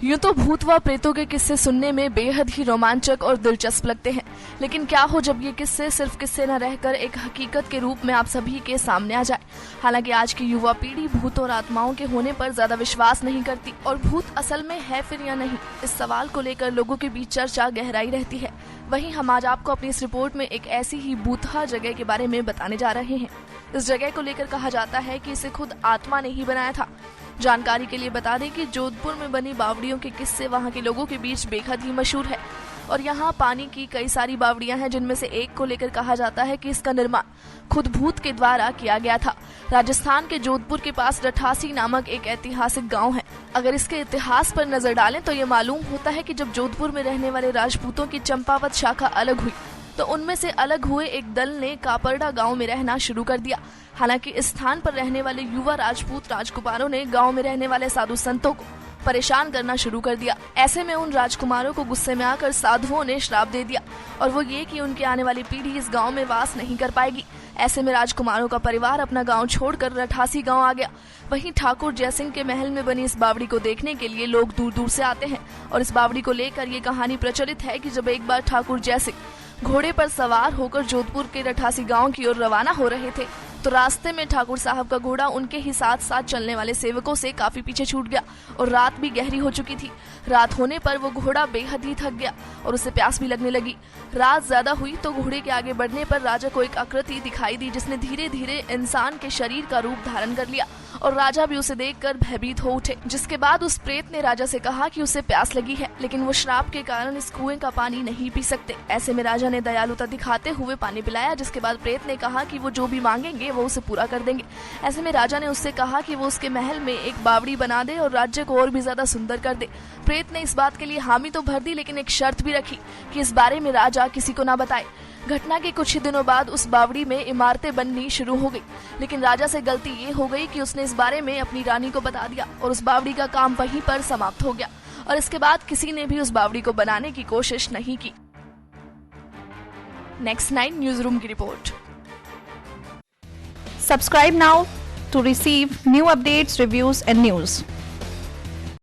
यूं तो भूत व प्रेतों के किस्से सुनने में बेहद ही रोमांचक और दिलचस्प लगते हैं, लेकिन क्या हो जब ये किस्से सिर्फ किस्से न रहकर एक हकीकत के रूप में आप सभी के सामने आ जाए। हालांकि आज की युवा पीढ़ी भूत और आत्माओं के होने पर ज्यादा विश्वास नहीं करती और भूत असल में है फिर या नहीं, इस सवाल को लेकर लोगों के बीच चर्चा गहराई रहती है। वहीं हम आज आपको अपनी इस रिपोर्ट में एक ऐसी ही भूतहा जगह के बारे में बताने जा रहे हैं। इस जगह को लेकर कहा जाता है कि इसे खुद आत्मा ने ही बनाया था। जानकारी के लिए बता दें कि जोधपुर में बनी बावड़ियों के किस्से वहां के लोगों के बीच बेहद ही मशहूर है और यहाँ पानी की कई सारी बावड़ियां हैं, जिनमें से एक को लेकर कहा जाता है कि इसका निर्माण खुद भूत के द्वारा किया गया था। राजस्थान के जोधपुर के पास रठासी नामक एक ऐतिहासिक गांव है। अगर इसके इतिहास पर नजर डालें तो ये मालूम होता है कि जब जोधपुर में रहने वाले राजपूतों की चंपावत शाखा अलग हुई तो उनमें से अलग हुए एक दल ने कापरडा गांव में रहना शुरू कर दिया। हालांकि इस स्थान पर रहने वाले युवा राजपूत राजकुमारों ने गांव में रहने वाले साधु संतों को परेशान करना शुरू कर दिया। ऐसे में उन राजकुमारों को गुस्से में आकर साधुओं ने श्राप दे दिया और वो ये कि उनकी आने वाली पीढ़ी इस गांव में वास नहीं कर पाएगी। ऐसे में राजकुमारों का परिवार अपना गांव छोड़कर रठासी गांव आ गया। वहीं ठाकुर जयसिंह के महल में बनी इस बावड़ी को देखने के लिए लोग दूर दूर से आते हैं और इस बावड़ी को लेकर ये कहानी प्रचलित है कि जब एक बार ठाकुर जयसिंह घोड़े पर सवार होकर जोधपुर के रठासी गांव की ओर रवाना हो रहे थे तो रास्ते में ठाकुर साहब का घोड़ा उनके ही साथ साथ चलने वाले सेवकों से काफी पीछे छूट गया और रात भी गहरी हो चुकी थी। रात होने पर वो घोड़ा बेहद ही थक गया और उसे प्यास भी लगने लगी। रात ज्यादा हुई तो घोड़े के आगे बढ़ने पर राजा को एक आकृति दिखाई दी जिसने धीरे धीरे इंसान के शरीर का रूप धारण कर लिया और राजा भी उसे देखकर भयभीत हो उठे। जिसके बाद उस प्रेत ने राजा से कहा कि उसे प्यास लगी है, लेकिन वो श्राप के कारण इस कुएं का पानी नहीं पी सकते। ऐसे में राजा ने दयालुता दिखाते हुए पानी पिलाया, जिसके बाद प्रेत ने कहा कि वो जो भी मांगेंगे वो उसे पूरा कर देंगे। ऐसे में राजा ने उससे कहा कि वो उसके महल में एक बावड़ी बना दे और राज्य को और भी ज्यादा सुंदर कर दे। प्रेत ने इस बात के लिए हामी तो भर दी, लेकिन एक शर्त भी रखी कि इस बारे में राजा किसी को ना बताए। घटना के कुछ ही दिनों बाद उस बावड़ी में इमारतें बननी शुरू हो गई, लेकिन राजा से गलती ये हो गई कि उसने इस बारे में अपनी रानी को बता दिया और उस बावड़ी का काम वहीं पर समाप्त हो गया और इसके बाद किसी ने भी उस बावड़ी को बनाने की कोशिश नहीं की। नेक्स्ट 9 न्यूज रूम की report. Subscribe now to receive new updates, reviews and news.